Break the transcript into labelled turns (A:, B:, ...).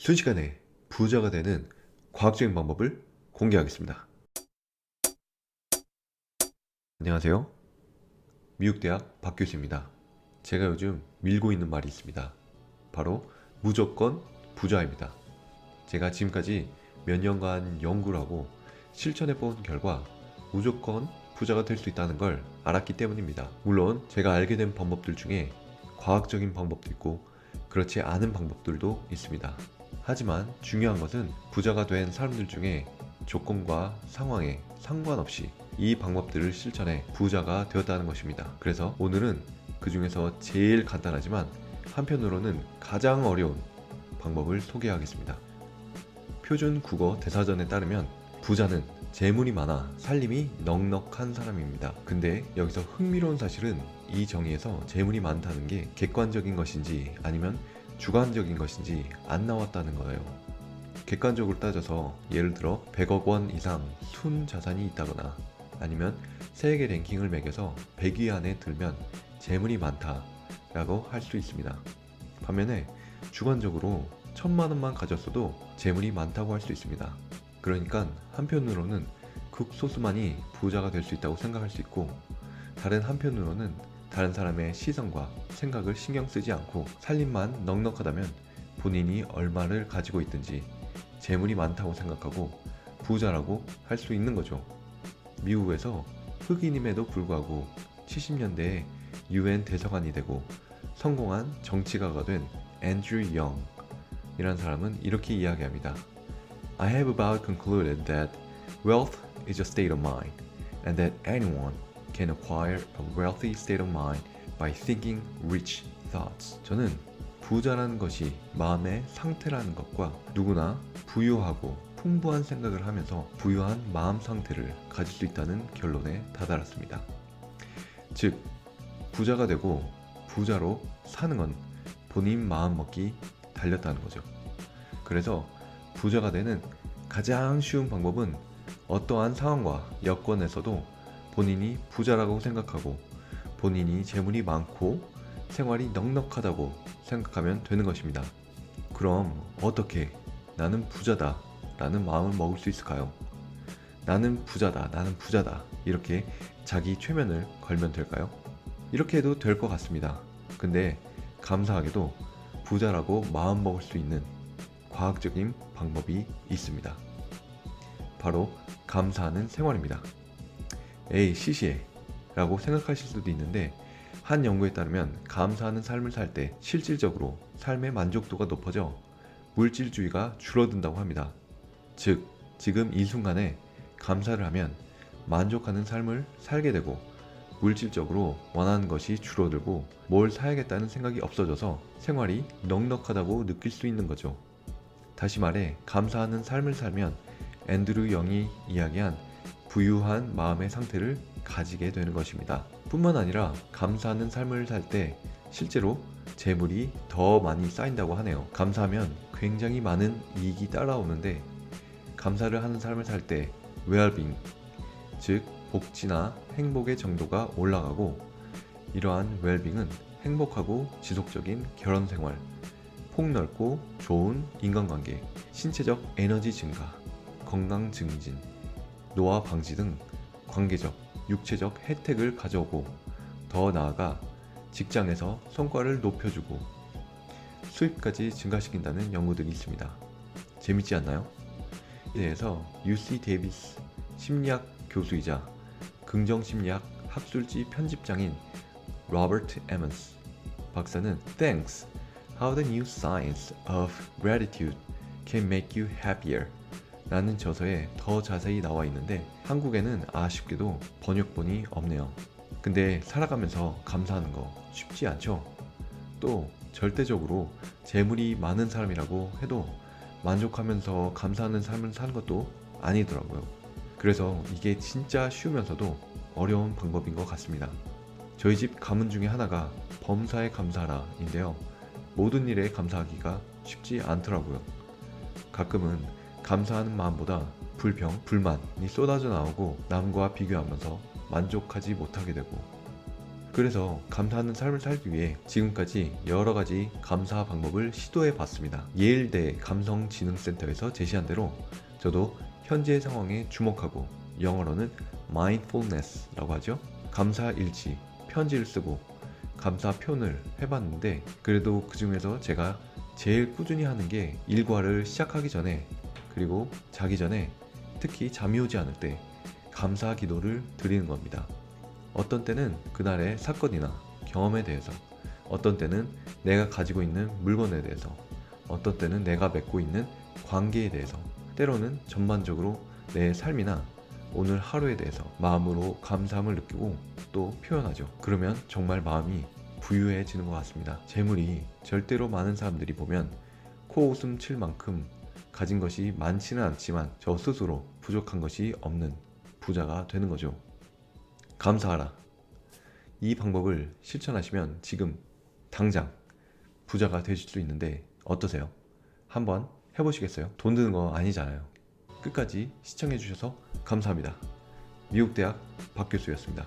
A: 순식간에 부자가 되는 과학적인 방법을 공개하겠습니다. 안녕하세요. 미국대학 박 교수입니다. 제가 요즘 밀고 있는 말이 있습니다. 바로 무조건 부자입니다. 제가 지금까지 몇 년간 연구를 하고 실천해 본 결과 무조건 부자가 될 수 있다는 걸 알았기 때문입니다. 물론 제가 알게 된 방법들 중에 과학적인 방법도 있고 그렇지 않은 방법들도 있습니다. 하지만 중요한 것은 부자가 된 사람들 중에 조건과 상황에 상관없이 이 방법들을 실천해 부자가 되었다는 것입니다. 그래서 오늘은 그 중에서 제일 간단하지만 한편으로는 가장 어려운 방법을 소개하겠습니다. 표준 국어 대사전에 따르면 부자는 재물이 많아 살림이 넉넉한 사람입니다. 근데 여기서 흥미로운 사실은 이 정의에서 재물이 많다는 게 객관적인 것인지 아니면 주관적인 것인지 안 나왔다는 거예요. 객관적으로 따져서 예를 들어 100억 원 이상 순 자산이 있다거나 아니면 세계 랭킹을 매겨서 100위 안에 들면 재물이 많다라고 할 수 있습니다. 반면에 주관적으로 1000만 원만 가졌어도 재물이 많다고 할 수 있습니다. 그러니까 한편으로는 극소수만이 부자가 될 수 있다고 생각할 수 있고 다른 한편으로는 다른 사람의 시선과 생각을 신경 쓰지 않고 살림만 넉넉하다면 본인이 얼마를 가지고 있든지 재물이 많다고 생각하고 부자라고 할 수 있는 거죠. 미국에서 흑인임에도 불구하고 70년대에 UN 대사관이 되고 성공한 정치가가 된 앤드류 영이라는 사람은 이렇게 이야기합니다. I have about concluded that wealth is a state of mind and that anyone can acquire a wealthy state of mind by thinking rich thoughts. 저는 부자라는 것이 마음의 상태라는 것과 누구나 부유하고 풍부한 생각을 하면서 부유한 마음 상태를 가질 수 있다는 결론에 다다랐습니다. 즉, 부자가 되고 부자로 사는 건 본인 마음먹기 달렸다는 거죠. 그래서 부자가 되는 가장 쉬운 방법은 어떠한 상황과 여건에서도 본인이 부자라고 생각하고 본인이 재물이 많고 생활이 넉넉하다고 생각하면 되는 것입니다. 그럼 어떻게 나는 부자다 라는 마음을 먹을 수 있을까요? 나는 부자다, 나는 부자다 이렇게 자기 최면을 걸면 될까요? 이렇게 해도 될 것 같습니다. 근데 감사하게도 부자라고 마음 먹을 수 있는 과학적인 방법이 있습니다. 바로 감사하는 생활입니다. 에이 시시해 라고 생각하실 수도 있는데 한 연구에 따르면 감사하는 삶을 살 때 실질적으로 삶의 만족도가 높아져 물질주의가 줄어든다고 합니다. 즉, 지금 이 순간에 감사를 하면 만족하는 삶을 살게 되고 물질적으로 원하는 것이 줄어들고 뭘 사야겠다는 생각이 없어져서 생활이 넉넉하다고 느낄 수 있는 거죠. 다시 말해 감사하는 삶을 살면 앤드류 영이 이야기한 부유한 마음의 상태를 가지게 되는 것입니다. 뿐만 아니라 감사하는 삶을 살 때 실제로 재물이 더 많이 쌓인다고 하네요. 감사하면 굉장히 많은 이익이 따라오는데 감사를 하는 삶을 살 때 웰빙, 즉 복지나 행복의 정도가 올라가고 이러한 웰빙은 행복하고 지속적인 결혼생활, 폭넓고 좋은 인간관계, 신체적 에너지 증가, 건강 증진, 노화 방지 등 관계적, 육체적 혜택을 가져오고 더 나아가 직장에서 성과를 높여주고 수입까지 증가시킨다는 연구들이 있습니다. 재밌지 않나요? 이에 대해서 UC 데이비스 심리학 교수이자 긍정심리학 학술지 편집장인 로버트 에먼스 박사는 Thanks, How the New Science of Gratitude Can Make You Happier 라는 저서에 더 자세히 나와 있는데 한국에는 아쉽게도 번역본이 없네요. 근데 살아가면서 감사하는 거 쉽지 않죠? 또 절대적으로 재물이 많은 사람이라고 해도 만족하면서 감사하는 삶을 사는 것도 아니더라고요. 그래서 이게 진짜 쉬우면서도 어려운 방법인 것 같습니다. 저희 집 가문 중에 하나가 범사에 감사하라 인데요. 모든 일에 감사하기가 쉽지 않더라고요. 가끔은 감사하는 마음보다 불평, 불만이 쏟아져 나오고 남과 비교하면서 만족하지 못하게 되고 그래서 감사하는 삶을 살기 위해 지금까지 여러 가지 감사 방법을 시도해 봤습니다. 예일대 감성지능센터에서 제시한 대로 저도 현재의 상황에 주목하고, 영어로는 mindfulness라고 하죠. 감사 일지, 편지를 쓰고 감사 표현을 해봤는데, 그래도 그 중에서 제가 제일 꾸준히 하는 게 일과를 시작하기 전에, 그리고 자기 전에, 특히 잠이 오지 않을 때 감사 기도를 드리는 겁니다. 어떤 때는 그날의 사건이나 경험에 대해서, 어떤 때는 내가 가지고 있는 물건에 대해서, 어떤 때는 내가 맺고 있는 관계에 대해서, 때로는 전반적으로 내 삶이나 오늘 하루에 대해서 마음으로 감사함을 느끼고 또 표현하죠. 그러면 정말 마음이 부유해지는 것 같습니다. 재물이 절대로 많은 사람들이 보면 코웃음 칠 만큼 가진 것이 많지는 않지만 저 스스로 부족한 것이 없는 부자가 되는 거죠. 감사하라. 이 방법을 실천하시면 지금 당장 부자가 되실 수 있는데 어떠세요? 한번 해보시겠어요? 돈 드는 거 아니잖아요. 끝까지 시청해주셔서 감사합니다. 미국대학 박교수였습니다.